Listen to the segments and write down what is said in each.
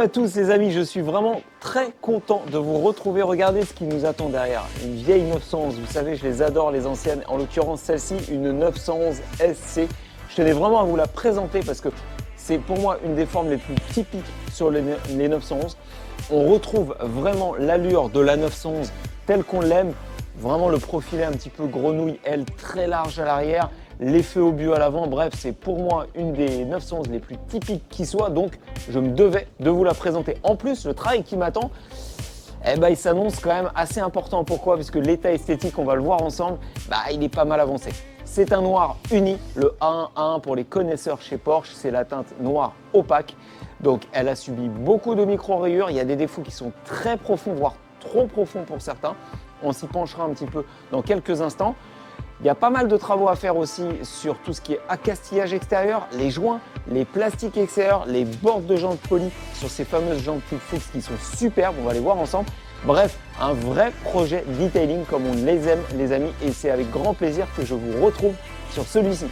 à tous les amis, je suis vraiment très content de vous retrouver. Regardez ce qui nous attend derrière. Une vieille 911, vous savez je les adore les anciennes. En l'occurrence celle-ci, une 911 SC. Je tenais vraiment à vous la présenter parce que c'est pour moi une des formes les plus typiques sur les 911. On retrouve vraiment l'allure de la 911 telle qu'on l'aime. Vraiment le profilé un petit peu grenouille, aile très large à l'arrière. L'effet obus à l'avant, bref, c'est pour moi une des 911 les plus typiques qui soit, donc je me devais de vous la présenter. En plus, le travail qui m'attend, il s'annonce quand même assez important. Pourquoi? Parce que l'état esthétique, on va le voir ensemble, il est pas mal avancé. C'est un noir uni, le A1A1 pour les connaisseurs chez Porsche, c'est la teinte noire opaque. Donc elle a subi beaucoup de micro-rayures, il y a des défauts qui sont très profonds, voire trop profonds pour certains. On s'y penchera un petit peu dans quelques instants. Il y a pas mal de travaux à faire aussi sur tout ce qui est accastillage extérieur, les joints, les plastiques extérieurs, les bordes de jantes polies sur ces fameuses jantes toutes fixes qui sont superbes, on va les voir ensemble. Bref, un vrai projet detailing comme on les aime les amis et c'est avec grand plaisir que je vous retrouve sur celui-ci.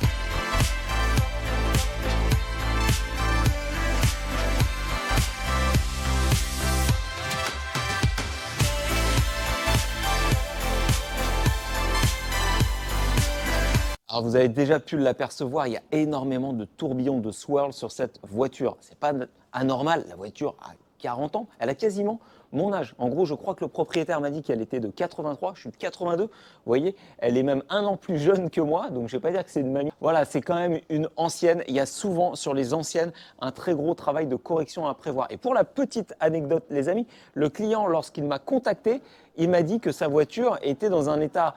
Alors vous avez déjà pu l'apercevoir, il y a énormément de tourbillons de swirl sur cette voiture. C'est pas anormal, la voiture a 40 ans, elle a quasiment mon âge. En gros, je crois que le propriétaire m'a dit qu'elle était de 83, je suis de 82. Vous voyez, elle est même un an plus jeune que moi, donc je vais pas dire que c'est une mamie. Voilà, c'est quand même une ancienne. Il y a souvent sur les anciennes un très gros travail de correction à prévoir. Et pour la petite anecdote, les amis, le client, lorsqu'il m'a contacté, il m'a dit que sa voiture était dans un état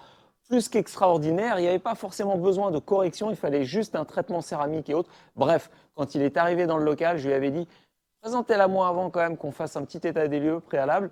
plus qu'extraordinaire, il n'y avait pas forcément besoin de correction, il fallait juste un traitement céramique et autres. Bref, quand il est arrivé dans le local, je lui avais dit présentez-la moi avant quand même qu'on fasse un petit état des lieux préalable.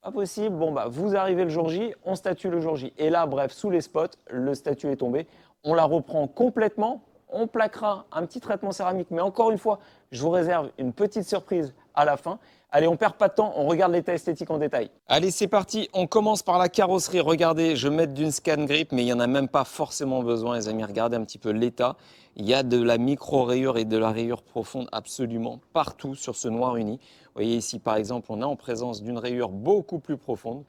Pas possible, bon vous arrivez le jour J, on statue le jour J. Et là, bref, sous les spots, le statut est tombé. On la reprend complètement, on plaquera un petit traitement céramique, mais encore une fois, je vous réserve une petite surprise à la fin. Allez, on perd pas de temps, on regarde l'état esthétique en détail. Allez, c'est parti, on commence par la carrosserie. Regardez, je vais mettre d'une scan grip, mais il n'y en a même pas forcément besoin, les amis. Regardez un petit peu l'état. Il y a de la micro-rayure et de la rayure profonde absolument partout sur ce noir uni. Vous voyez ici, par exemple, on est en présence d'une rayure beaucoup plus profonde.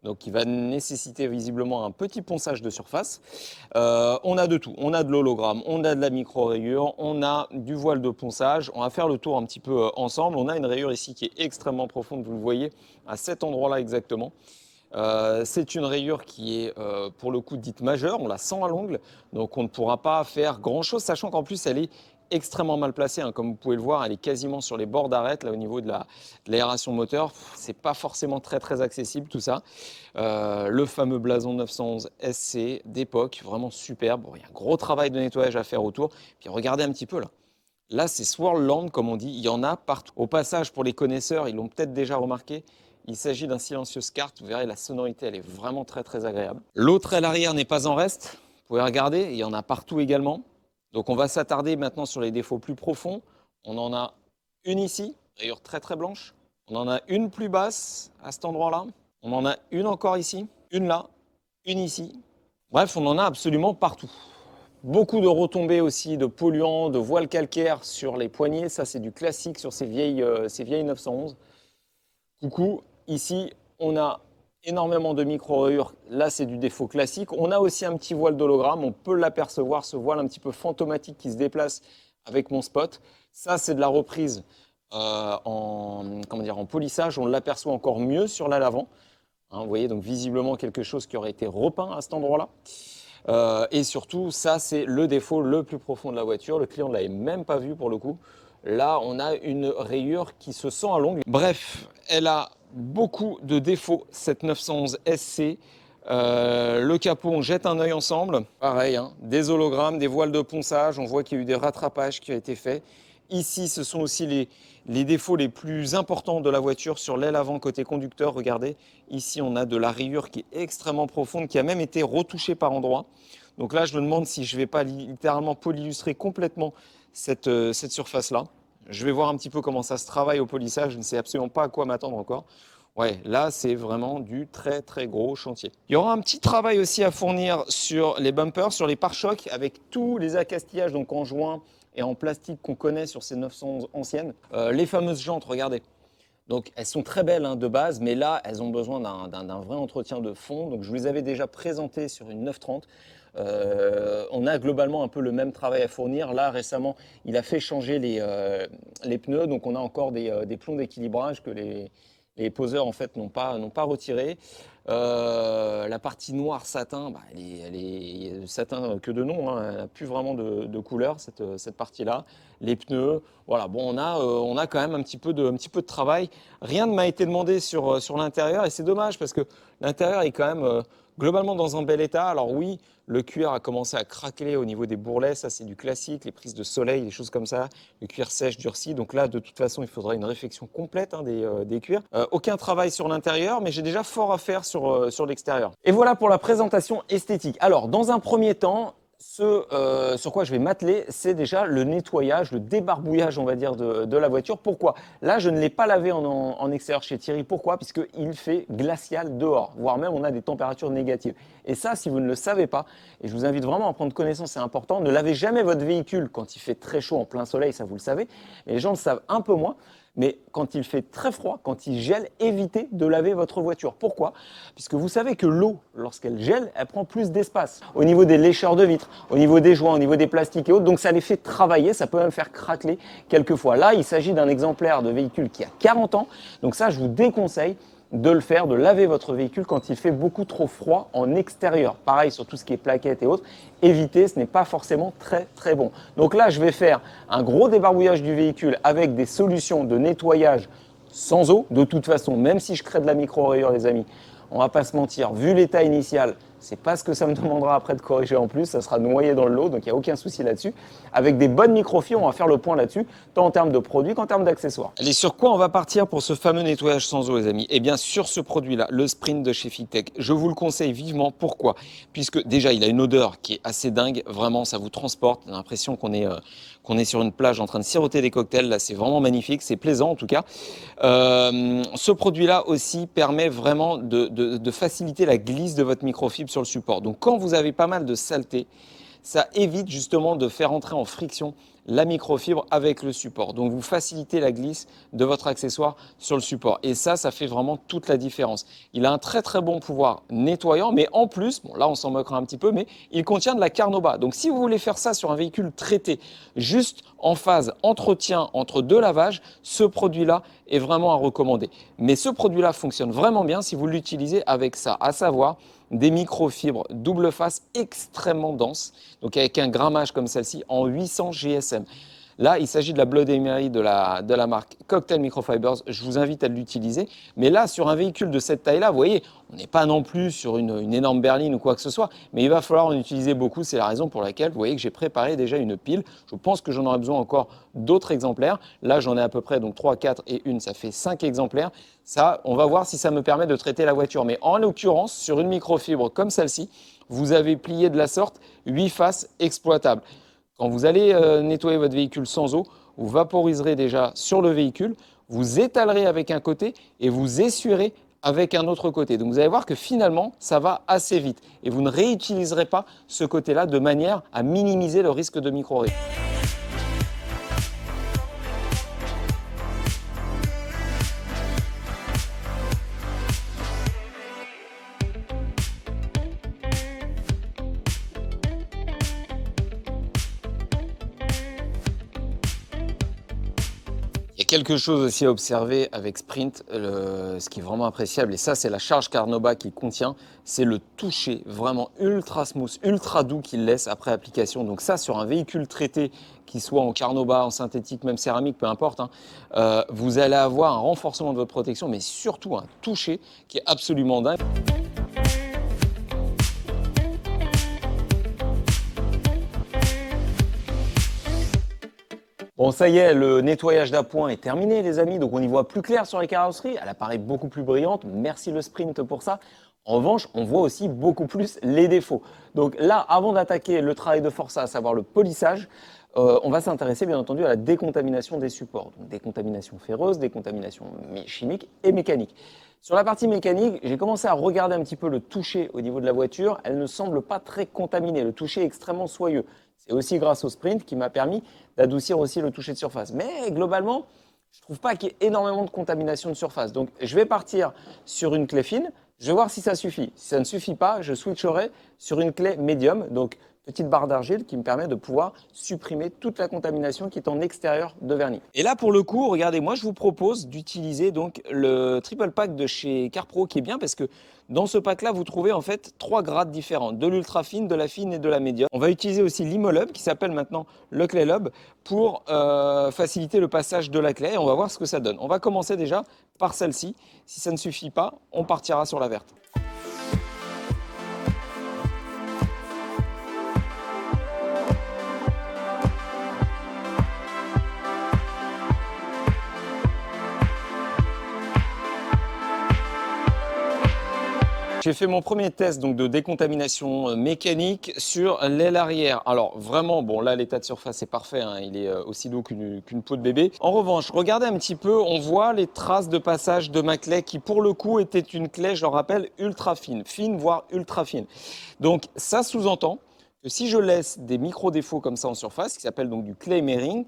Donc, qui va nécessiter visiblement un petit ponçage de surface. On a de tout. On a de l'hologramme, on a de la micro-rayure, on a du voile de ponçage. On va faire le tour un petit peu ensemble. On a une rayure ici qui est extrêmement profonde, vous le voyez, à cet endroit-là exactement. C'est une rayure qui est pour le coup dite majeure, on la sent à l'ongle, donc on ne pourra pas faire grand-chose, sachant qu'en plus elle est extrêmement mal placée, hein. Comme vous pouvez le voir, elle est quasiment sur les bords d'arête, là au niveau de l'aération moteur. C'est pas forcément très accessible tout ça. Le fameux blason 911 SC d'époque, vraiment superbe. Bon, il y a un gros travail de nettoyage à faire autour. Puis regardez un petit peu là. Là, c'est Swirlland, comme on dit, il y en a partout. Au passage, pour les connaisseurs, ils l'ont peut-être déjà remarqué, il s'agit d'un silencieux SCART. Vous verrez, la sonorité, elle est vraiment très agréable. L'autre aile arrière n'est pas en reste. Vous pouvez regarder, il y en a partout également. Donc, on va s'attarder maintenant sur les défauts plus profonds. On en a une ici, rayure très blanche. On en a une plus basse à cet endroit-là. On en a une encore ici, une là, une ici. Bref, on en a absolument partout. Beaucoup de retombées aussi de polluants, de voiles calcaires sur les poignées. Ça, c'est du classique sur ces vieilles 911. Coucou, ici, on a énormément de micro-rayures. Là, c'est du défaut classique. On a aussi un petit voile d'hologramme. On peut l'apercevoir, ce voile un petit peu fantomatique qui se déplace avec mon spot. Ça, c'est de la reprise en polissage. On l'aperçoit encore mieux sur l'aile avant. Hein, vous voyez, donc visiblement quelque chose qui aurait été repeint à cet endroit-là. Et surtout, ça, c'est le défaut le plus profond de la voiture. Le client ne l'avait même pas vu pour le coup. Là, on a une rayure qui se sent à l'ongle. Bref, elle a beaucoup de défauts, cette 911 SC. Le capot, on jette un œil ensemble. Pareil, hein, des hologrammes, des voiles de ponçage. On voit qu'il y a eu des rattrapages qui ont été faits. Ici, ce sont aussi les défauts les plus importants de la voiture sur l'aile avant côté conducteur. Regardez, ici, on a de la rayure qui est extrêmement profonde, qui a même été retouchée par endroits. Donc là, je me demande si je ne vais pas littéralement polyillustrer complètement cette surface-là. Je vais voir un petit peu comment ça se travaille au polissage. Je ne sais absolument pas à quoi m'attendre encore. Ouais, là, c'est vraiment du très gros chantier. Il y aura un petit travail aussi à fournir sur les bumpers, sur les pare-chocs, avec tous les accastillages donc en joint et en plastique qu'on connaît sur ces 911 anciennes. Les fameuses jantes, regardez. Donc elles sont très belles hein, de base, mais là, elles ont besoin d'un vrai entretien de fond. Donc je vous les avais déjà présentées sur une 930. On a globalement un peu le même travail à fournir. Là, récemment, il a fait changer les pneus, donc on a encore des plombs d'équilibrage que les poseurs en fait n'ont pas retiré. La partie noire satin, bah, elle est satin que de nom, hein, elle n'a plus vraiment de couleur cette partie-là. Les pneus, voilà, bon, on a quand même un petit peu de travail. Rien ne m'a été demandé sur l'intérieur et c'est dommage parce que l'intérieur est quand même globalement dans un bel état. Alors oui, le cuir a commencé à craquer au niveau des bourrelets, ça c'est du classique, les prises de soleil, les choses comme ça, le cuir sèche, durci. Donc là, de toute façon, il faudra une réfection complète hein, des cuirs. Aucun travail sur l'intérieur, mais j'ai déjà fort à faire sur l'extérieur. Et voilà pour la présentation esthétique. Alors, dans un premier temps, sur quoi je vais m'atteler, c'est déjà le nettoyage, le débarbouillage, on va dire, de la voiture. Pourquoi? Là, je ne l'ai pas lavé en extérieur chez Thierry. Pourquoi? Puisqu'il fait glacial dehors, voire même on a des températures négatives. Et ça, si vous ne le savez pas, et je vous invite vraiment à prendre connaissance, c'est important, ne lavez jamais votre véhicule quand il fait très chaud en plein soleil, ça vous le savez. Et les gens le savent un peu moins. Mais quand il fait très froid, quand il gèle, évitez de laver votre voiture. Pourquoi? Puisque vous savez que l'eau, lorsqu'elle gèle, elle prend plus d'espace au niveau des lécheurs de vitres, au niveau des joints, au niveau des plastiques et autres. Donc ça les fait travailler, ça peut même faire craqueler quelquefois. Là, il s'agit d'un exemplaire de véhicule qui a 40 ans. Donc ça, je vous déconseille de le faire, de laver votre véhicule quand il fait beaucoup trop froid en extérieur. Pareil sur tout ce qui est plaquettes et autres, évitez, ce n'est pas forcément très bon. Donc là, je vais faire un gros débarbouillage du véhicule avec des solutions de nettoyage sans eau. De toute façon, même si je crée de la micro-rayure, les amis, on va pas se mentir, vu l'état initial, c'est pas ce que ça me demandera après de corriger en plus, ça sera noyé dans le lot, donc il n'y a aucun souci là-dessus. Avec des bonnes microfibres, on va faire le point là-dessus, tant en termes de produits qu'en termes d'accessoires. Allez, sur quoi on va partir pour ce fameux nettoyage sans eau, les amis? Eh bien, sur ce produit-là, le Sprint de chez Fictech, je vous le conseille vivement. Pourquoi? Puisque déjà, il a une odeur qui est assez dingue, vraiment, ça vous transporte, on a l'impression qu'on est sur une plage en train de siroter des cocktails, là c'est vraiment magnifique, c'est plaisant en tout cas. Ce produit-là aussi permet vraiment de faciliter la glisse de votre microfibre sur le support. Donc quand vous avez pas mal de saleté, ça évite justement de faire entrer en friction la microfibre avec le support. Donc vous facilitez la glisse de votre accessoire sur le support. Et ça fait vraiment toute la différence. Il a un très bon pouvoir nettoyant, mais en plus, bon là on s'en moquera un petit peu, mais il contient de la carnauba. Donc si vous voulez faire ça sur un véhicule traité, juste en phase entretien entre deux lavages, ce produit-là est vraiment à recommander. Mais ce produit-là fonctionne vraiment bien si vous l'utilisez avec ça, à savoir des microfibres double face extrêmement denses, donc avec un grammage comme celle-ci en 800 GSM. Là, il s'agit de la Blood Emery de la marque Cocktail Microfibers. Je vous invite à l'utiliser. Mais là, sur un véhicule de cette taille-là, vous voyez, on n'est pas non plus sur une énorme berline ou quoi que ce soit, mais il va falloir en utiliser beaucoup. C'est la raison pour laquelle vous voyez que j'ai préparé déjà une pile. Je pense que j'en aurai besoin encore d'autres exemplaires. Là, j'en ai à peu près donc 3, 4 et une, ça fait 5 exemplaires. Ça, on va voir si ça me permet de traiter la voiture. Mais en l'occurrence, sur une microfibre comme celle-ci, vous avez plié de la sorte 8 faces exploitables. Quand vous allez nettoyer votre véhicule sans eau, vous vaporiserez déjà sur le véhicule, vous étalerez avec un côté et vous essuierez avec un autre côté. Donc vous allez voir que finalement, ça va assez vite. Et vous ne réutiliserez pas ce côté-là de manière à minimiser le risque de micro-rayures. Il y a quelque chose aussi à observer avec Sprint, ce qui est vraiment appréciable, et ça c'est la charge Carnauba qu'il contient, c'est le toucher vraiment ultra smooth, ultra doux qu'il laisse après application. Donc ça sur un véhicule traité, qui soit en Carnauba, en synthétique, même céramique, peu importe, hein, vous allez avoir un renforcement de votre protection, mais surtout un toucher qui est absolument dingue. Bon, ça y est, le nettoyage d'appoint est terminé, les amis. Donc, on y voit plus clair sur les carrosseries. Elle apparaît beaucoup plus brillante. Merci le Sprint pour ça. En revanche, on voit aussi beaucoup plus les défauts. Donc là, avant d'attaquer le travail de forçat, à savoir le polissage, on va s'intéresser bien entendu à la décontamination des supports. Donc, décontamination ferreuse, décontamination chimique et mécanique. Sur la partie mécanique, j'ai commencé à regarder un petit peu le toucher au niveau de la voiture. Elle ne semble pas très contaminée. Le toucher est extrêmement soyeux. C'est aussi grâce au Sprint qui m'a permis d'adoucir aussi le toucher de surface. Mais globalement, je ne trouve pas qu'il y ait énormément de contamination de surface. Donc, je vais partir sur une clé fine. Je vais voir si ça suffit. Si ça ne suffit pas, je switcherai sur une clé médium. Donc, petite barre d'argile qui me permet de pouvoir supprimer toute la contamination qui est en extérieur de vernis. Et là, pour le coup, regardez, moi, je vous propose d'utiliser donc le triple pack de chez Carpro qui est bien parce que dans ce pack-là, vous trouvez en fait 3 grades différents, de l'ultra fine, de la fine et de la médium. On va utiliser aussi l'Imolub qui s'appelle maintenant le Clay Lub pour faciliter le passage de la clé et on va voir ce que ça donne. On va commencer déjà par celle-ci. Si ça ne suffit pas, on partira sur la verte. J'ai fait mon premier test donc, de décontamination mécanique sur l'aile arrière. Alors vraiment, bon là l'état de surface est parfait, hein, il est aussi doux qu'une peau de bébé. En revanche, regardez un petit peu, on voit les traces de passage de ma clé qui pour le coup était une clé, je le rappelle, ultra fine voire ultra fine. Donc ça sous-entend que si je laisse des micro-défauts comme ça en surface, qui s'appelle donc du clay marring,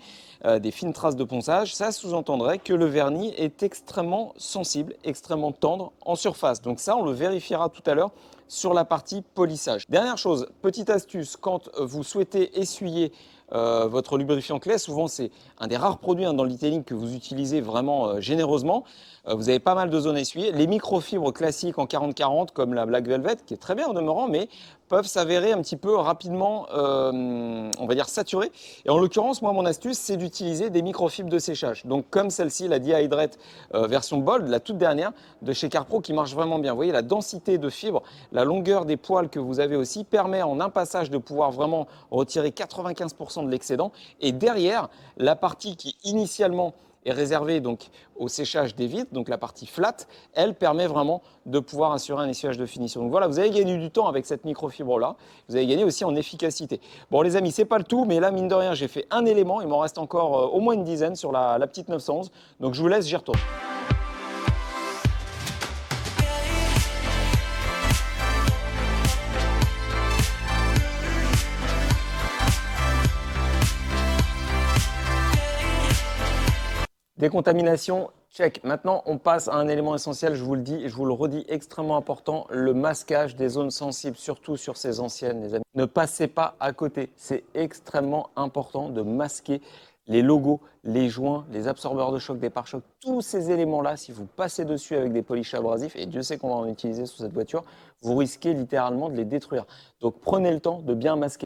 des fines traces de ponçage, ça sous-entendrait que le vernis est extrêmement sensible, extrêmement tendre en surface. Donc ça, on le vérifiera tout à l'heure sur la partie polissage. Dernière chose, petite astuce, quand vous souhaitez essuyer votre lubrifiant clé, souvent c'est un des rares produits dans le detailing que vous utilisez vraiment généreusement. Vous avez pas mal de zones à essuyer. Les microfibres classiques en 40-40 comme la Black Velvet, qui est très bien en demeurant, mais peuvent s'avérer un petit peu rapidement, on va dire, saturées. Et en l'occurrence, moi, mon astuce, c'est d'utiliser des microfibres de séchage. Donc comme celle-ci, la Di-Hydrate version Bold, la toute dernière de chez Carpro, qui marche vraiment bien. Vous voyez, la densité de fibres, la longueur des poils que vous avez aussi permet en un passage de pouvoir vraiment retirer 95% de l'excédent. Et derrière, la partie qui initialement est réservée donc au séchage des vitres, donc la partie flat, elle permet vraiment de pouvoir assurer un essuyage de finition. Donc voilà, vous avez gagné du temps avec cette microfibre-là, vous avez gagné aussi en efficacité. Bon les amis, c'est pas le tout, mais là mine de rien, j'ai fait un élément, il m'en reste encore au moins une dizaine sur la petite 911, donc je vous laisse, j'y retourne. Décontamination, check. Maintenant, on passe à un élément essentiel, je vous le dis et je vous le redis, extrêmement important, le masquage des zones sensibles, surtout sur ces anciennes, les amis. Ne passez pas à côté. C'est extrêmement important de masquer les logos, les joints, les absorbeurs de choc, des pare-chocs, tous ces éléments-là, si vous passez dessus avec des polishes abrasifs, et Dieu sait qu'on va en utiliser sur cette voiture, vous risquez littéralement de les détruire. Donc prenez le temps de bien masquer.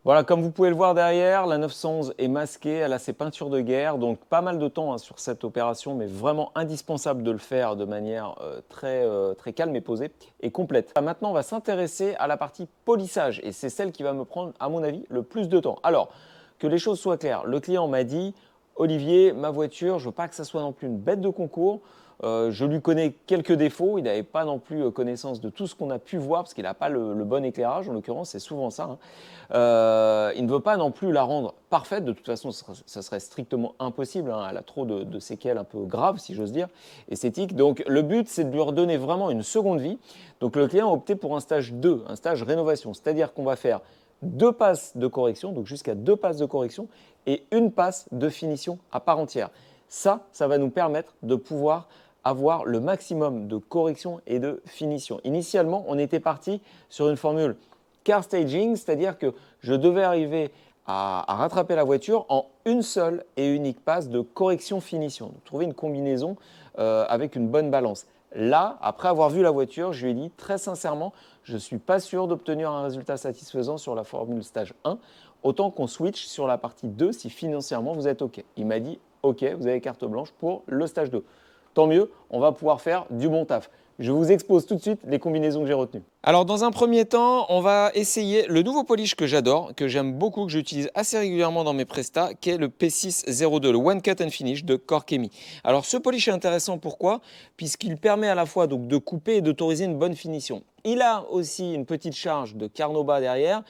Voilà, comme vous pouvez le voir derrière, la 911 est masquée, elle a ses peintures de guerre, donc pas mal de temps sur cette opération, mais vraiment indispensable de le faire de manière très calme et posée et complète. Maintenant, on va s'intéresser à la partie polissage et c'est celle qui va me prendre, à mon avis, le plus de temps. Alors, que les choses soient claires, le client m'a dit « Olivier, ma voiture, je ne veux pas que ça soit non plus une bête de concours ». Je lui connais quelques défauts, il n'avait pas non plus connaissance de tout ce qu'on a pu voir parce qu'il n'a pas le bon éclairage, en l'occurrence c'est souvent ça. Hein. Il ne veut pas non plus la rendre parfaite, de toute façon ça serait strictement impossible, hein. Elle a trop de séquelles un peu graves si j'ose dire, esthétiques. Donc le but c'est de lui redonner vraiment une seconde vie. Donc le client a opté pour un stage 2, un stage rénovation, c'est-à-dire qu'on va faire 2 passes de correction, donc jusqu'à 2 passes de correction et une passe de finition à part entière. Ça va nous permettre de pouvoir avoir le maximum de correction et de finition. Initialement, on était parti sur une formule car staging, c'est-à-dire que je devais arriver à rattraper la voiture en une seule et unique passe de correction-finition. Donc, trouver une combinaison avec une bonne balance. Là, après avoir vu la voiture, je lui ai dit très sincèrement, je ne suis pas sûr d'obtenir un résultat satisfaisant sur la formule stage 1. Autant qu'on switch sur la partie 2 si financièrement vous êtes OK. Il m'a dit OK, vous avez carte blanche pour le stage 2. Tant mieux, on va pouvoir faire du bon taf. Je vous expose tout de suite les combinaisons que j'ai retenues. Alors dans un premier temps, on va essayer le nouveau polish que j'adore, que j'aime beaucoup, que j'utilise assez régulièrement dans mes prestats, qui est le P602, le One Cut and Finish de Corkemi. Alors ce polish est intéressant, pourquoi? Puisqu'il permet à la fois donc, de couper et d'autoriser une bonne finition. Il a aussi une petite charge de Carnauba derrière.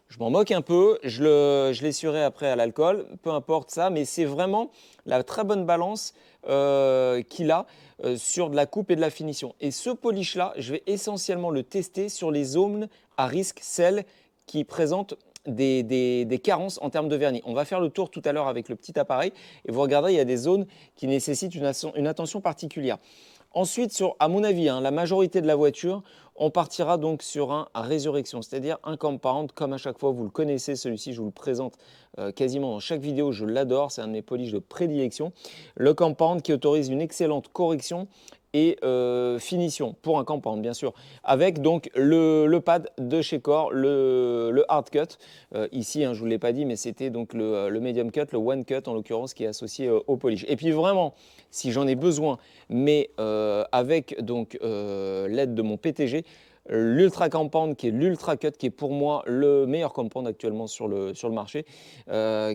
Je m'en moque un peu, je l'essuierai après à l'alcool, peu importe ça, mais c'est vraiment la très bonne balance qu'il a sur de la coupe et de la finition. Et ce polish-là, je vais essentiellement le tester sur les zones à risque, celles qui présentent des carences en termes de vernis. On va faire le tour tout à l'heure avec le petit appareil et vous regarderez, il y a des zones qui nécessitent une attention particulière. Ensuite, à mon avis, la majorité de la voiture, on partira donc sur un résurrection, c'est-à-dire un compound, comme à chaque fois, vous le connaissez, celui-ci, je vous le présente quasiment dans chaque vidéo, je l'adore, c'est un de mes polish de prédilection. Le compound qui autorise une excellente correction et finition pour un compound bien sûr, avec donc le pad de chez Core, le hard cut. Ici, je ne vous l'ai pas dit, mais c'était donc le medium cut, le one cut en l'occurrence qui est associé au polish. Et puis vraiment, si j'en ai besoin, mais avec donc l'aide de mon PTG, l'Ultra Compound qui est l'Ultra Cut, qui est pour moi le meilleur compound actuellement sur le marché,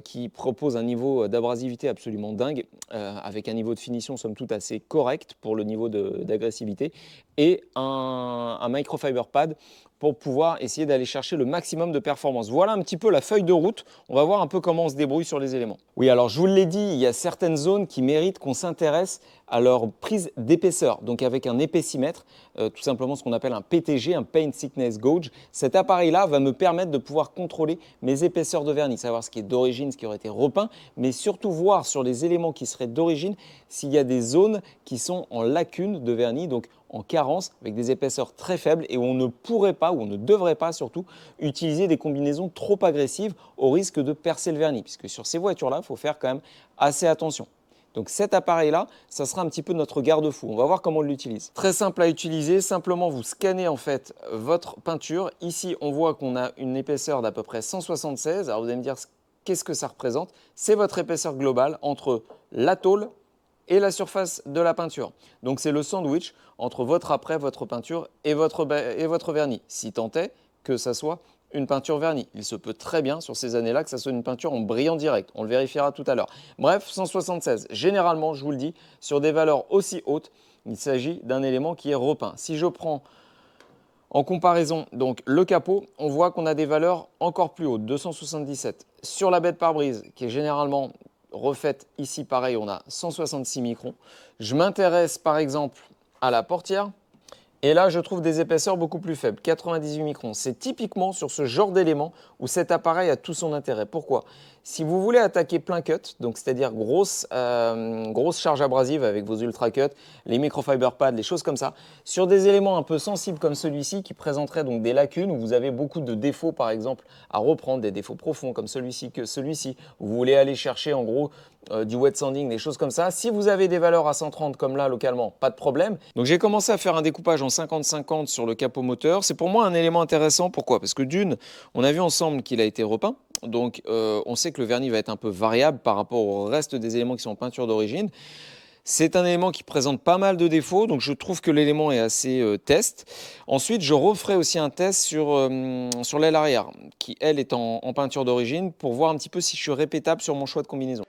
qui propose un niveau d'abrasivité absolument dingue, avec un niveau de finition somme toute assez correct pour le niveau d'agressivité, et un microfiber pad pour pouvoir essayer d'aller chercher le maximum de performance. Voilà un petit peu la feuille de route. On va voir un peu comment on se débrouille sur les éléments. Oui, alors je vous l'ai dit, il y a certaines zones qui méritent qu'on s'intéresse à leur prise d'épaisseur, donc avec un épaissimètre, tout simplement ce qu'on appelle un PTG, un Paint Thickness Gauge. Cet appareil-là va me permettre de pouvoir contrôler mes épaisseurs de vernis, savoir ce qui est d'origine, ce qui aurait été repeint, mais surtout voir sur les éléments qui seraient d'origine s'il y a des zones qui sont en lacune de vernis, donc en carence, avec des épaisseurs très faibles et où on ne pourrait pas, ou on ne devrait pas surtout, utiliser des combinaisons trop agressives au risque de percer le vernis, puisque sur ces voitures-là, il faut faire quand même assez attention. Donc cet appareil-là, ça sera un petit peu notre garde-fou. On va voir comment on l'utilise. Très simple à utiliser, simplement vous scannez en fait votre peinture. Ici, on voit qu'on a une épaisseur d'à peu près 176. Alors vous allez me dire, qu'est-ce que ça représente? C'est votre épaisseur globale entre la tôle et la surface de la peinture. Donc c'est le sandwich entre votre après, votre peinture et votre vernis, si tant est que ça soit une peinture vernie. Il se peut très bien sur ces années-là que ça soit une peinture en brillant direct. On le vérifiera tout à l'heure. Bref, 176. Généralement, je vous le dis, sur des valeurs aussi hautes, il s'agit d'un élément qui est repeint. Si je prends en comparaison donc le capot, on voit qu'on a des valeurs encore plus hautes, 277. Sur la baie de pare-brise, qui est généralement refaite ici, pareil, on a 166 microns. Je m'intéresse par exemple à la portière. Et là, je trouve des épaisseurs beaucoup plus faibles, 98 microns. C'est typiquement sur ce genre d'élément où cet appareil a tout son intérêt. Pourquoi? Si vous voulez attaquer plein cut, donc c'est-à-dire grosse charge abrasive avec vos ultra cuts, les microfiber pads, les choses comme ça, sur des éléments un peu sensibles comme celui-ci qui présenterait donc des lacunes où vous avez beaucoup de défauts par exemple à reprendre, des défauts profonds comme celui-ci, où vous voulez aller chercher en gros du wet sanding, des choses comme ça. Si vous avez des valeurs à 130 comme là localement, pas de problème. Donc j'ai commencé à faire un découpage en 50-50 sur le capot moteur. C'est pour moi un élément intéressant. Pourquoi? Parce que d'une, on a vu ensemble qu'il a été repeint. Donc on sait que le vernis va être un peu variable par rapport au reste des éléments qui sont en peinture d'origine. C'est un élément qui présente pas mal de défauts, donc je trouve que l'élément est assez test. Ensuite, je referai aussi un test sur l'aile arrière, qui elle est en peinture d'origine, pour voir un petit peu si je suis répétable sur mon choix de combinaison.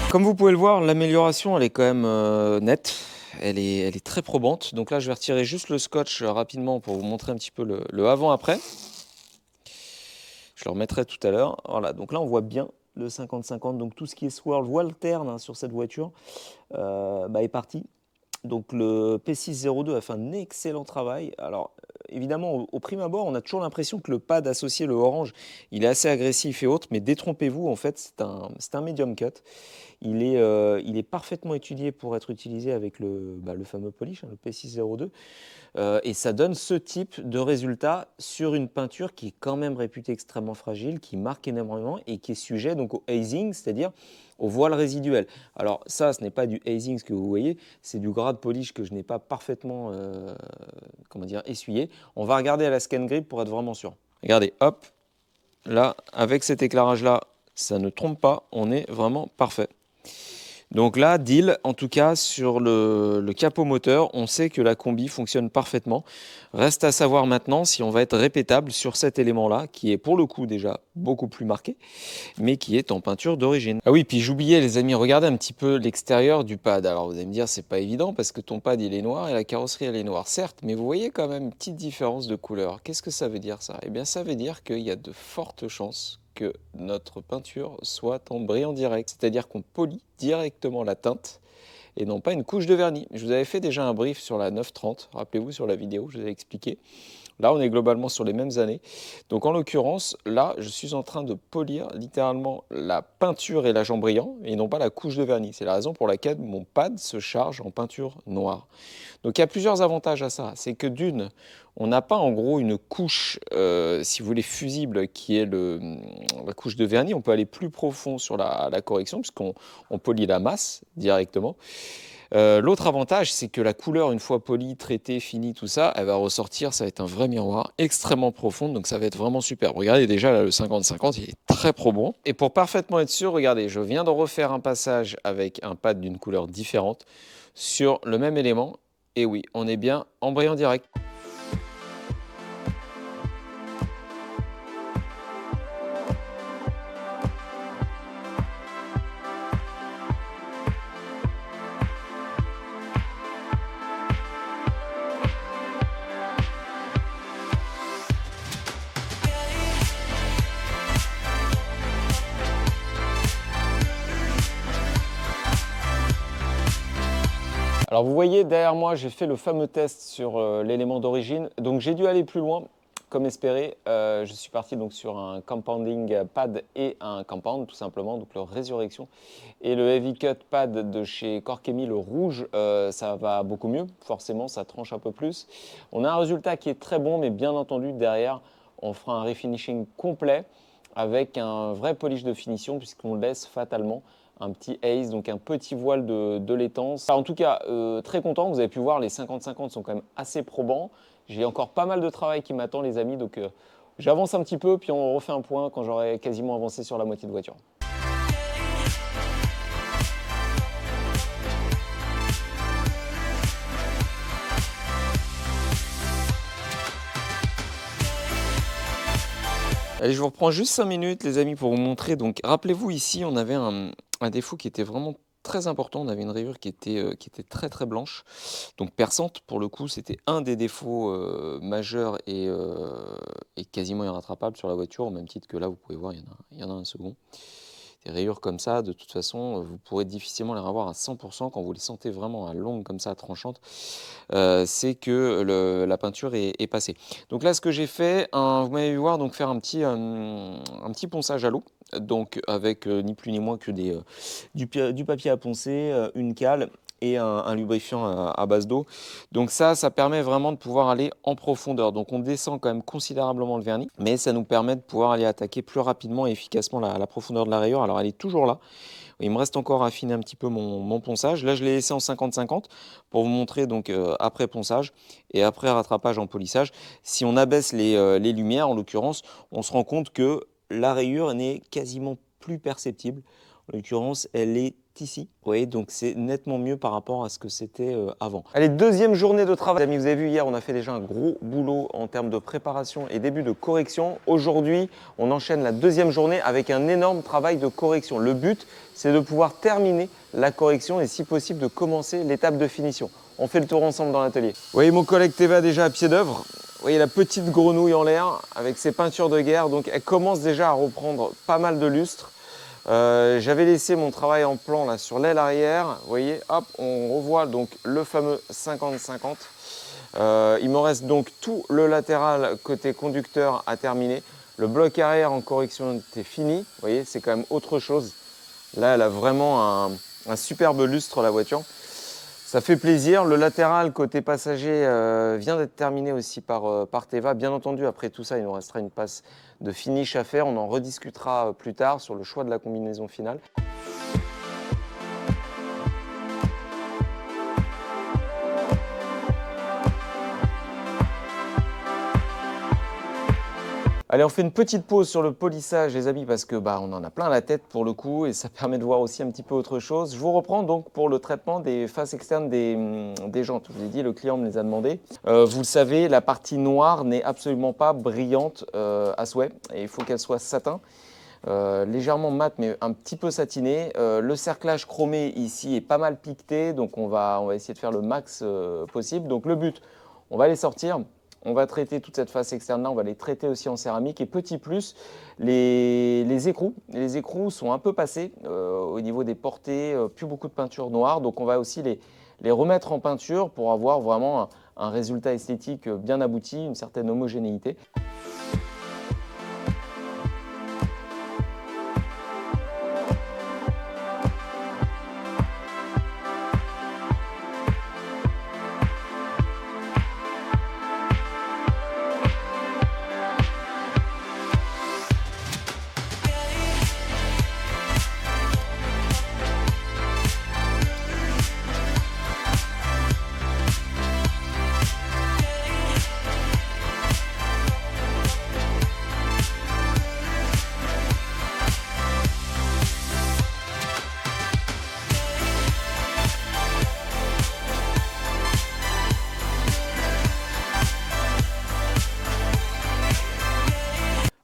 Comme vous pouvez le voir, l'amélioration elle est quand même nette, elle est très probante. Donc là je vais retirer juste le scotch rapidement pour vous montrer un petit peu le avant-après. Je le remettrai tout à l'heure. Voilà, donc là on voit bien le 50-50, donc tout ce qui est swirl ou alterne sur cette voiture est parti. Donc le P602 a fait un excellent travail. Alors évidemment, au prime abord, on a toujours l'impression que le pad associé, le orange, il est assez agressif et autres, mais détrompez-vous, en fait, c'est un medium cut. Il est parfaitement étudié pour être utilisé avec le fameux polish, le P602, et ça donne ce type de résultat sur une peinture qui est quand même réputée extrêmement fragile, qui marque énormément et qui est sujet donc au hazing, c'est-à-dire au voile résiduel. Alors ça, ce n'est pas du hazing ce que vous voyez, c'est du gras de polish que je n'ai pas parfaitement comment dire, essuyé. On va regarder à la scan grip pour être vraiment sûr. Regardez, hop, là, avec cet éclairage-là, ça ne trompe pas, on est vraiment parfait. Donc là, deal, en tout cas, sur le capot moteur, on sait que la combi fonctionne parfaitement. Reste à savoir maintenant si on va être répétable sur cet élément-là, qui est pour le coup déjà beaucoup plus marqué, mais qui est en peinture d'origine. Ah oui, puis j'oubliais les amis, regardez un petit peu l'extérieur du pad. Alors vous allez me dire, c'est pas évident parce que ton pad il est noir et la carrosserie elle est noire, certes, mais vous voyez quand même une petite différence de couleur. Qu'est-ce que ça veut dire ça? Eh bien ça veut dire qu'il y a de fortes chances que notre peinture soit en brillant direct, c'est-à-dire qu'on polit directement la teinte et non pas une couche de vernis. Je vous avais fait déjà un brief sur la 930, rappelez-vous sur la vidéo, je vous avais expliqué. Là, on est globalement sur les mêmes années. Donc, en l'occurrence, là, je suis en train de polir littéralement la peinture et l'agent brillant et non pas la couche de vernis. C'est la raison pour laquelle mon pad se charge en peinture noire. Donc, il y a plusieurs avantages à ça. C'est que d'une, on n'a pas en gros une couche, si vous voulez, fusible qui est la couche de vernis. On peut aller plus profond sur la correction puisqu'on polit la masse directement. L'autre avantage, c'est que la couleur, une fois polie, traitée, finie, tout ça, elle va ressortir, ça va être un vrai miroir extrêmement profond, donc ça va être vraiment super. Regardez déjà là, le 50-50, il est très probant. Et pour parfaitement être sûr, regardez, je viens de refaire un passage avec un pad d'une couleur différente sur le même élément. Et oui, on est bien en brillant direct. Alors vous voyez derrière moi, j'ai fait le fameux test sur l'élément d'origine. Donc j'ai dû aller plus loin, comme espéré. Je suis parti donc sur un compounding pad et un compound tout simplement, donc le résurrection. Et le heavy cut pad de chez Corkemi, le rouge, ça va beaucoup mieux. Forcément, ça tranche un peu plus. On a un résultat qui est très bon, mais bien entendu derrière, on fera un refinishing complet avec un vrai polish de finition puisqu'on laisse fatalement un petit haze, donc un petit voile de laitance. En tout cas, très content. Vous avez pu voir, les 50-50 sont quand même assez probants. J'ai encore pas mal de travail qui m'attend, les amis. Donc, j'avance un petit peu, puis on refait un point quand j'aurai quasiment avancé sur la moitié de voiture. Allez, je vous reprends juste 5 minutes, les amis, pour vous montrer. Donc, rappelez-vous, ici, on avait un défaut qui était vraiment très important. On avait une rayure qui était très, très blanche, donc perçante. Pour le coup, c'était un des défauts majeurs et quasiment irrattrapable sur la voiture, au même titre que là, vous pouvez voir, il y en a un second. Des rayures comme ça, de toute façon, vous pourrez difficilement les revoir à 100% quand vous les sentez vraiment à longue comme ça, tranchante. C'est que la peinture est passée. Donc là, ce que j'ai fait, vous m'avez vu voir donc faire un petit ponçage à l'eau. Donc avec ni plus ni moins que du papier à poncer, une cale et un lubrifiant à base d'eau. Donc ça permet vraiment de pouvoir aller en profondeur. Donc on descend quand même considérablement le vernis, mais ça nous permet de pouvoir aller attaquer plus rapidement et efficacement la profondeur de la rayure. Alors elle est toujours là. Il me reste encore à affiner un petit peu mon ponçage. Là, je l'ai laissé en 50-50 pour vous montrer donc après ponçage et après rattrapage en polissage. Si on abaisse les lumières, en l'occurrence, on se rend compte que la rayure n'est quasiment plus perceptible. En l'occurrence, elle est ici. Vous voyez, donc c'est nettement mieux par rapport à ce que c'était avant. Allez, deuxième journée de travail. Les amis, vous avez vu hier, on a fait déjà un gros boulot en termes de préparation et début de correction. Aujourd'hui, on enchaîne la deuxième journée avec un énorme travail de correction. Le but, c'est de pouvoir terminer la correction et si possible de commencer l'étape de finition. On fait le tour ensemble dans l'atelier. Vous voyez mon collègue Teva déjà à pied d'œuvre. Vous voyez la petite grenouille en l'air avec ses peintures de guerre. Donc elle commence déjà à reprendre pas mal de lustre. J'avais laissé mon travail en plan là sur l'aile arrière. Vous voyez, hop, on revoit donc le fameux 50-50. Il me reste donc tout le latéral côté conducteur à terminer. Le bloc arrière en correction était fini. Vous voyez, c'est quand même autre chose. Là, elle a vraiment un superbe lustre, la voiture. Ça fait plaisir. Le latéral côté passager vient d'être terminé aussi par Teva. Bien entendu, après tout ça, il nous restera une passe de finish à faire. On en rediscutera plus tard sur le choix de la combinaison finale. Allez, on fait une petite pause sur le polissage, les amis, parce que on en a plein la tête pour le coup et ça permet de voir aussi un petit peu autre chose. Je vous reprends donc pour le traitement des faces externes des jantes. Je vous ai dit, le client me les a demandé. Vous le savez, la partie noire n'est absolument pas brillante à souhait et il faut qu'elle soit satin. Légèrement mat mais un petit peu satiné. Le cerclage chromé ici est pas mal piqueté, donc on va essayer de faire le max possible. Donc le but, on va les sortir. On va traiter toute cette face externe là, on va les traiter aussi en céramique. Et petit plus, les écrous. Les écrous sont un peu passés au niveau des portées, plus beaucoup de peinture noire. Donc on va aussi les remettre en peinture pour avoir vraiment un résultat esthétique bien abouti, une certaine homogénéité.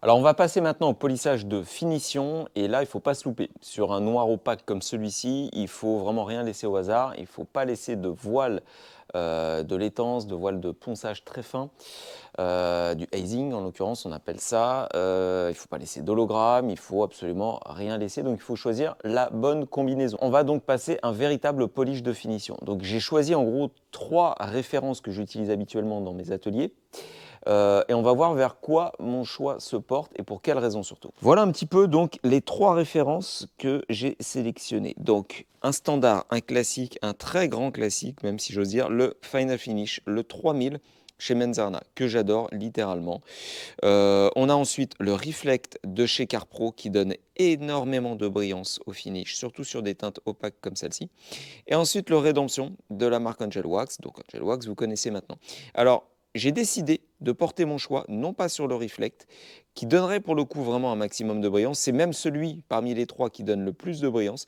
Alors on va passer maintenant au polissage de finition et là il ne faut pas se louper. Sur un noir opaque comme celui-ci, il ne faut vraiment rien laisser au hasard. Il ne faut pas laisser de voile de laitance, de voile de ponçage très fin, du hazing en l'occurrence on appelle ça. Il ne faut pas laisser d'hologramme, il ne faut absolument rien laisser. Donc il faut choisir la bonne combinaison. On va donc passer un véritable polish de finition. Donc j'ai choisi en gros 3 références que j'utilise habituellement dans mes ateliers. Et on va voir vers quoi mon choix se porte et pour quelles raisons surtout. Voilà un petit peu donc les 3 références que j'ai sélectionnées. Donc un standard, un classique, un très grand classique, même si j'ose dire, le Final Finish, le 3000 chez Menzarna, que j'adore littéralement. On a ensuite le Reflect de chez Carpro qui donne énormément de brillance au finish, surtout sur des teintes opaques comme celle-ci. Et ensuite le Redemption de la marque Angel Wax. Donc Angel Wax, vous connaissez maintenant. Alors, j'ai décidé de porter mon choix non pas sur le Reflect, qui donnerait pour le coup vraiment un maximum de brillance. C'est même celui parmi les 3 qui donne le plus de brillance.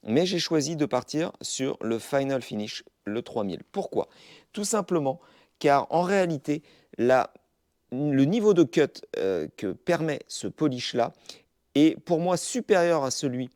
Mais j'ai choisi de partir sur le Final Finish, le 3000. Pourquoi? Tout simplement car en réalité, le niveau de cut que permet ce polish-là est pour moi supérieur à celui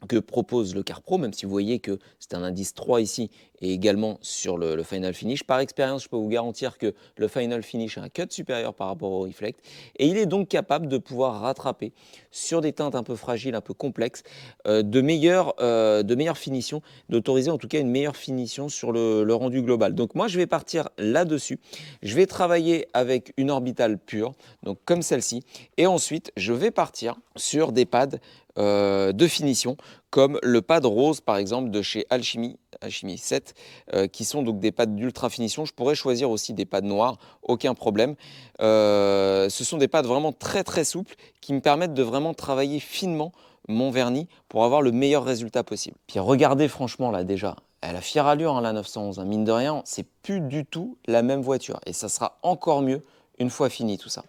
que propose le Carpro, même si vous voyez que c'est un indice 3 ici et également sur le Final Finish. Par expérience, je peux vous garantir que le Final Finish a un cut supérieur par rapport au Reflect et il est donc capable de pouvoir rattraper sur des teintes un peu fragiles, un peu complexes, de meilleures finitions, d'autoriser en tout cas une meilleure finition sur le rendu global. Donc moi, je vais partir là-dessus. Je vais travailler avec une orbitale pure, donc comme celle-ci, et ensuite, je vais partir sur des pads de finition, comme le pad rose par exemple de chez Alchemy 7, qui sont donc des pads d'ultra finition. Je pourrais choisir aussi des pads noirs, aucun problème. Ce sont des pads vraiment très très souples qui me permettent de vraiment travailler finement mon vernis pour avoir le meilleur résultat possible. Puis regardez franchement là déjà, elle a fière allure hein, la 911, hein. Mine de rien, c'est plus du tout la même voiture et ça sera encore mieux une fois fini tout ça.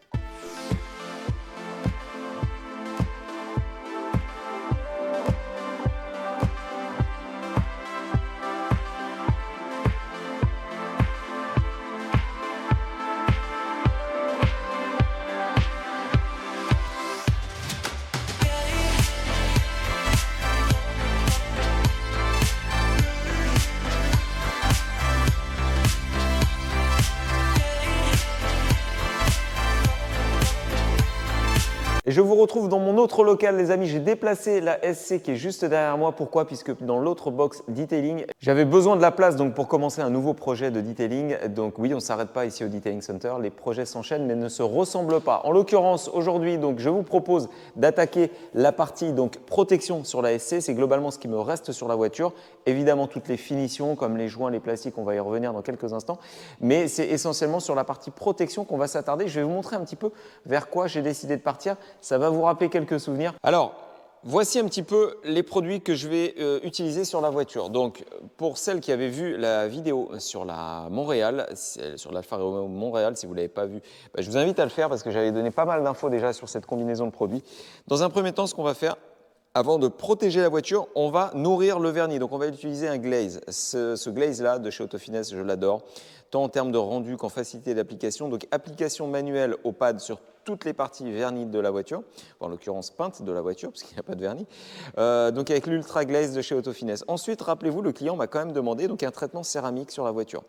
Et je vous retrouve dans mon autre local, les amis. J'ai déplacé la SC qui est juste derrière moi. Pourquoi? Puisque dans l'autre box detailing, j'avais besoin de la place donc, pour commencer un nouveau projet de detailing. Donc oui, on ne s'arrête pas ici au Detailing Center. Les projets s'enchaînent mais ne se ressemblent pas. En l'occurrence, aujourd'hui, je vous propose d'attaquer la partie donc, protection sur la SC. C'est globalement ce qui me reste sur la voiture. Évidemment, toutes les finitions comme les joints, les plastiques, on va y revenir dans quelques instants. Mais c'est essentiellement sur la partie protection qu'on va s'attarder. Je vais vous montrer un petit peu vers quoi j'ai décidé de partir. Ça va vous rappeler quelques souvenirs. Alors, voici un petit peu les produits que je vais utiliser sur la voiture. Donc, pour celles qui avaient vu la vidéo sur la Montréal, sur l'Alfa Romeo Montréal, si vous ne l'avez pas vu, bah, je vous invite à le faire parce que j'avais donné pas mal d'infos déjà sur cette combinaison de produits. Dans un premier temps, ce qu'on va faire, avant de protéger la voiture, on va nourrir le vernis. Donc, on va utiliser un glaze. Ce glaze-là de chez Autofinesse, je l'adore, tant en termes de rendu qu'en facilité d'application. Donc, application manuelle au pad sur toutes les parties vernies de la voiture, en l'occurrence peinte de la voiture, parce qu'il n'y a pas de vernis. Donc, avec l'Ultra Glaze de chez Autofinesse. Ensuite, rappelez-vous, le client m'a quand même demandé donc, un traitement céramique sur la voiture.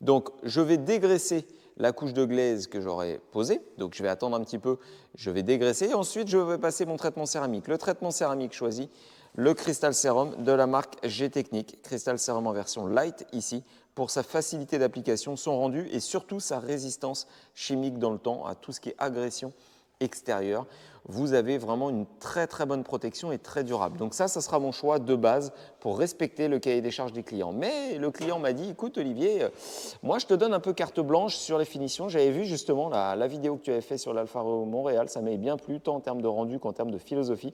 Donc, je vais dégraisser la couche de glaze que j'aurais posée. Donc, je vais attendre un petit peu, je vais dégraisser. Et ensuite, je vais passer mon traitement céramique. Le traitement céramique choisi, le Crystal Serum de la marque G-Technique. Crystal Serum en version light ici, pour sa facilité d'application, son rendu et surtout sa résistance chimique dans le temps à tout ce qui est agression extérieure. Vous avez vraiment une très très bonne protection et très durable. Donc ça sera mon choix de base pour respecter le cahier des charges des clients. Mais le client m'a dit, écoute Olivier, moi je te donne un peu carte blanche sur les finitions. J'avais vu justement la vidéo que tu avais fait sur l'Alfa Romeo Montréal, ça m'avait bien plu, tant en termes de rendu qu'en termes de philosophie.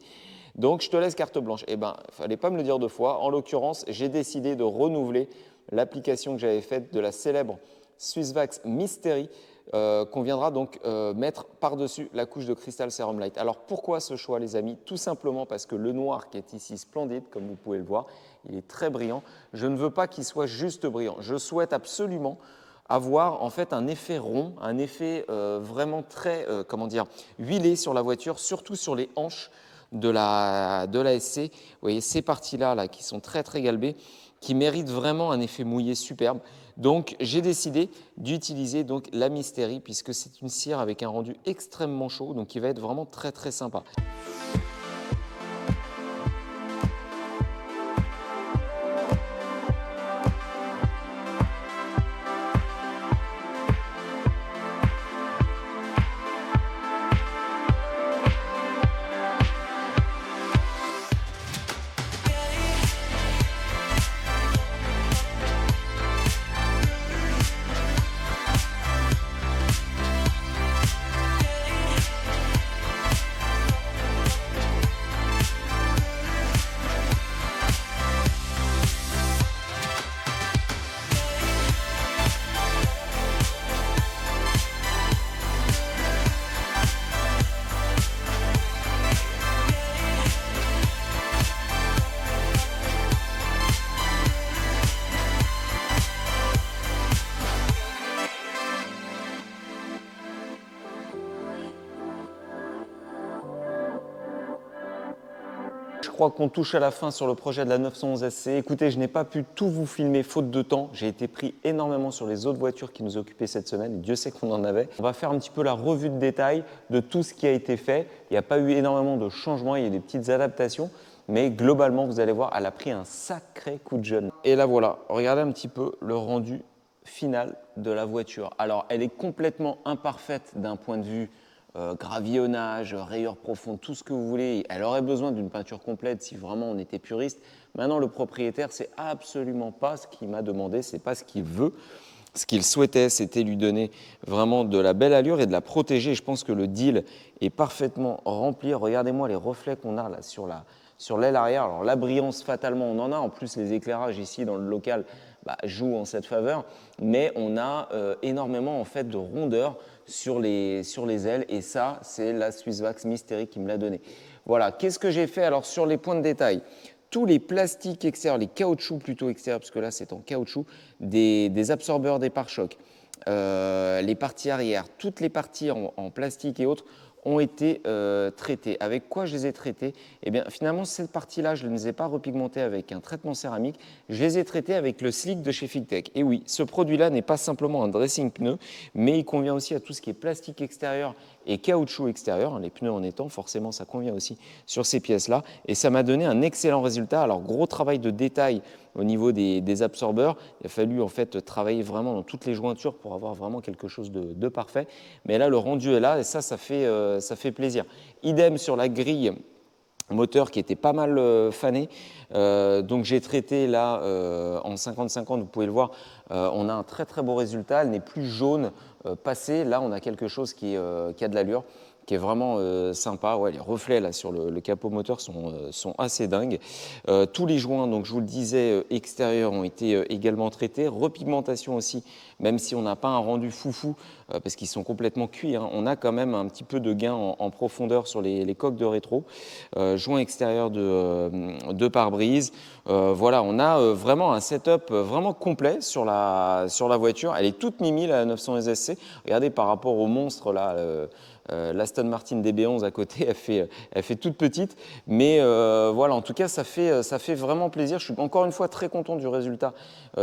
Donc je te laisse carte blanche. Eh bien, il ne fallait pas me le dire deux fois. En l'occurrence, j'ai décidé de renouveler l'application que j'avais faite de la célèbre Swissvax Mystery, qu'on viendra donc mettre par-dessus la couche de Crystal Serum Light. Alors pourquoi ce choix les amis? Tout simplement parce que le noir qui est ici splendide, comme vous pouvez le voir, il est très brillant. Je ne veux pas qu'il soit juste brillant. Je souhaite absolument avoir en fait un effet rond, un effet vraiment très comment dire, huilé sur la voiture, surtout sur les hanches de la SC. Vous voyez ces parties-là là, qui sont très très galbées, qui méritent vraiment un effet mouillé superbe. Donc, j'ai décidé d'utiliser donc la Mystery puisque c'est une cire avec un rendu extrêmement chaud, donc qui va être vraiment très très sympa. Je crois qu'on touche à la fin sur le projet de la 911 SC. Écoutez, je n'ai pas pu tout vous filmer faute de temps. J'ai été pris énormément sur les autres voitures qui nous occupaient cette semaine et Dieu sait qu'on en avait. On va faire un petit peu la revue de détail de tout ce qui a été fait. Il n'y a pas eu énormément de changements, il y a des petites adaptations. Mais globalement, vous allez voir, elle a pris un sacré coup de jeune. Et là voilà, regardez un petit peu le rendu final de la voiture. Alors, elle est complètement imparfaite d'un point de vue gravillonnage, rayures profondes, tout ce que vous voulez. Elle aurait besoin d'une peinture complète si vraiment on était puriste. Maintenant, le propriétaire, c'est absolument pas ce qu'il m'a demandé, c'est pas ce qu'il veut. Ce qu'il souhaitait, c'était lui donner vraiment de la belle allure et de la protéger. Je pense que le deal est parfaitement rempli. Regardez-moi les reflets qu'on a là sur l'aile arrière. Alors la brillance, fatalement, on en a. En plus, les éclairages ici dans le local jouent en cette faveur. Mais on a énormément en fait de rondeur sur les ailes. Et ça, c'est la Swissvax Mystery qui me l'a donné. Voilà. Qu'est-ce que j'ai fait alors sur les points de détail? Tous les plastiques extérieurs, les caoutchoucs plutôt extérieurs, parce que là c'est en caoutchouc, des absorbeurs des pare-chocs, les parties arrière, toutes les parties en plastique et autres ont été traitées. Avec quoi je les ai traitées? Eh bien, finalement, cette partie-là, je ne les ai pas repigmentées avec un traitement céramique, je les ai traitées avec le Slick de chez Fictech. Et oui, ce produit-là n'est pas simplement un dressing pneu, mais il convient aussi à tout ce qui est plastique extérieur et caoutchouc extérieur. Les pneus en étant, forcément, ça convient aussi sur ces pièces-là. Et ça m'a donné un excellent résultat. Alors, gros travail de détail au niveau des absorbeurs. Il a fallu en fait travailler vraiment dans toutes les jointures pour avoir vraiment quelque chose de parfait. Mais là, le rendu est là et ça fait plaisir. Idem sur la grille moteur qui était pas mal fané. Donc j'ai traité là en 50-50, vous pouvez le voir, on a un très très beau résultat. Elle n'est plus jaune passée. Là, on a quelque chose qui a de l'allure, qui est vraiment sympa. Ouais, les reflets là sur le capot moteur sont assez dingues. Tous les joints, donc je vous le disais, extérieurs ont été également traités. Repigmentation aussi, même si on n'a pas un rendu foufou, parce qu'ils sont complètement cuits, hein, on a quand même un petit peu de gain en profondeur sur les coques de rétro. Joints extérieurs de pare-brise. Voilà, on a vraiment un setup vraiment complet sur la voiture. Elle est toute mimi, la 911 SC. Regardez par rapport au monstre là. L'Aston Martin DB11 à côté, elle fait toute petite, mais voilà, en tout cas, ça fait vraiment plaisir. Je suis encore une fois très content du résultat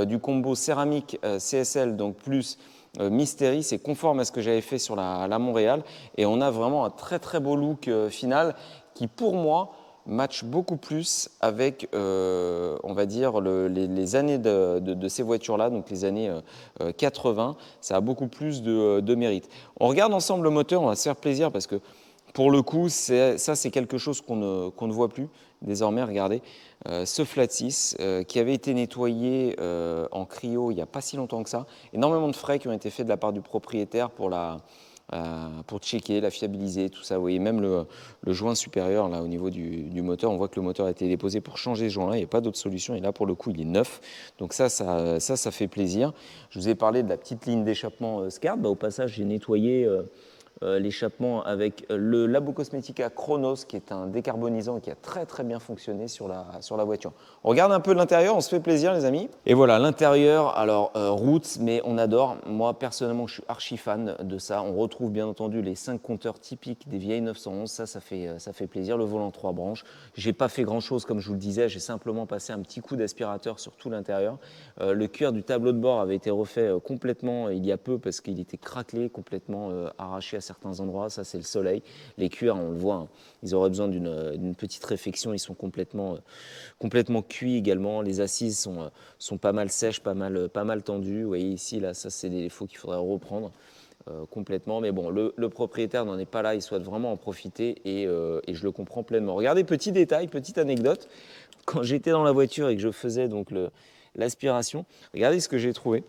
du combo céramique CSL, donc plus Mystery. C'est conforme à ce que j'avais fait sur la Montréal, et on a vraiment un très très beau look final qui, pour moi, match beaucoup plus avec, on va dire, les années de ces voitures-là, donc les années 80. Ça a beaucoup plus de mérite. On regarde ensemble le moteur, on va se faire plaisir parce que pour le coup, ça c'est quelque chose qu'on ne voit plus désormais. Regardez, ce flat 6 qui avait été nettoyé en cryo il n'y a pas si longtemps que ça. Énormément de frais qui ont été faits de la part du propriétaire pour checker, la fiabiliser, tout ça. Vous voyez, même le joint supérieur, là, au niveau du moteur, on voit que le moteur a été déposé pour changer ce joint-là. Il n'y a pas d'autre solution. Et là, pour le coup, il est neuf. Donc ça fait plaisir. Je vous ai parlé de la petite ligne d'échappement SCART. Au passage, j'ai nettoyé l'échappement avec le Labo Cosmetica Chronos, qui est un décarbonisant qui a très très bien fonctionné sur la voiture. On regarde un peu l'intérieur, on se fait plaisir les amis. Et voilà, l'intérieur, alors Roots, mais on adore. Moi personnellement, je suis archi fan de ça. On retrouve bien entendu les 5 compteurs typiques des vieilles 911, ça fait plaisir. Le volant 3 branches. J'ai pas fait grand chose comme je vous le disais, j'ai simplement passé un petit coup d'aspirateur sur tout l'intérieur. Le cuir du tableau de bord avait été refait complètement il y a peu parce qu'il était craquelé, complètement arraché à certains endroits. Ça, c'est le soleil. Les cuirs, on le voit, hein, ils auraient besoin d'une petite réfection. Ils sont complètement cuits également. Les assises sont pas mal sèches, pas mal tendues. Vous voyez ici, là, ça, c'est des défauts qu'il faudrait reprendre complètement. Mais bon, le propriétaire n'en est pas là. Il souhaite vraiment en profiter et je le comprends pleinement. Regardez, petit détail, petite anecdote. Quand j'étais dans la voiture et que je faisais donc l'aspiration, regardez ce que j'ai trouvé.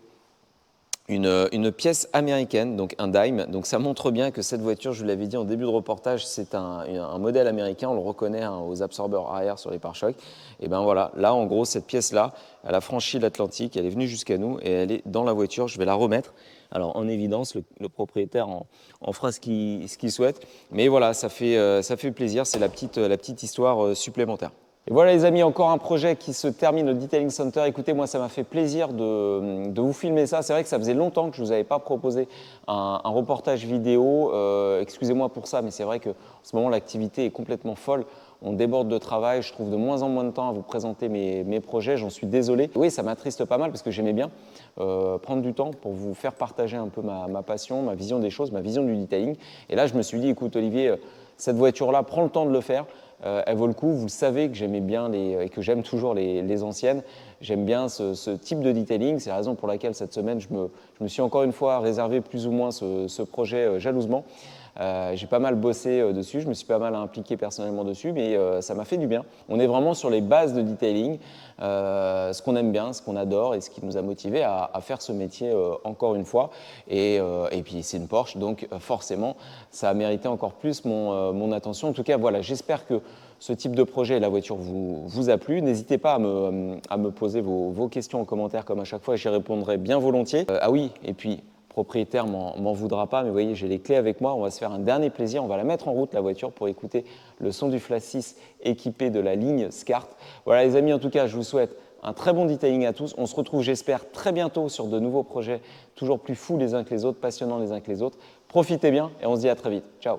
Une pièce américaine, donc un dime. Donc ça montre bien que cette voiture, je vous l'avais dit en début de reportage, c'est un modèle américain. On le reconnaît hein, aux absorbeurs arrière sur les pare-chocs. Et bien voilà, là en gros, cette pièce-là, elle a franchi l'Atlantique, elle est venue jusqu'à nous et elle est dans la voiture. Je vais la remettre. Alors en évidence, le propriétaire en fera ce qu'il souhaite. Mais voilà, ça fait plaisir. C'est la petite histoire supplémentaire. Et voilà les amis, encore un projet qui se termine au Detailing Center. Écoutez, moi ça m'a fait plaisir de vous filmer ça. C'est vrai que ça faisait longtemps que je ne vous avais pas proposé un reportage vidéo. Excusez-moi pour ça, mais c'est vrai qu'en ce moment l'activité est complètement folle. On déborde de travail, je trouve de moins en moins de temps à vous présenter mes projets, j'en suis désolé. Oui, ça m'attriste pas mal parce que j'aimais bien prendre du temps pour vous faire partager un peu ma passion, ma vision des choses, ma vision du detailing. Et là, je me suis dit, écoute Olivier, cette voiture-là, prends le temps de le faire. Elle vaut le coup. Vous savez que j'aimais bien et que j'aime toujours les anciennes. J'aime bien ce type de detailing. C'est la raison pour laquelle cette semaine, je me suis encore une fois réservé plus ou moins ce projet jalousement. J'ai pas mal bossé dessus, je me suis pas mal impliqué personnellement dessus, mais ça m'a fait du bien. On est vraiment sur les bases de detailing, ce qu'on aime bien, ce qu'on adore et ce qui nous a motivés à faire ce métier encore une fois. Et puis c'est une Porsche, donc forcément, ça a mérité encore plus mon attention. En tout cas, voilà, j'espère que ce type de projet, la voiture, vous a plu. N'hésitez pas à me poser vos questions en commentaire comme à chaque fois, j'y répondrai bien volontiers. Ah oui, et puis propriétaire m'en voudra pas, mais vous voyez, j'ai les clés avec moi. On va se faire un dernier plaisir. On va la mettre en route, la voiture, pour écouter le son du Flash 6 équipé de la ligne SCART. Voilà, les amis, en tout cas, je vous souhaite un très bon detailing à tous. On se retrouve, j'espère, très bientôt sur de nouveaux projets toujours plus fous les uns que les autres, passionnants les uns que les autres. Profitez bien et on se dit à très vite. Ciao.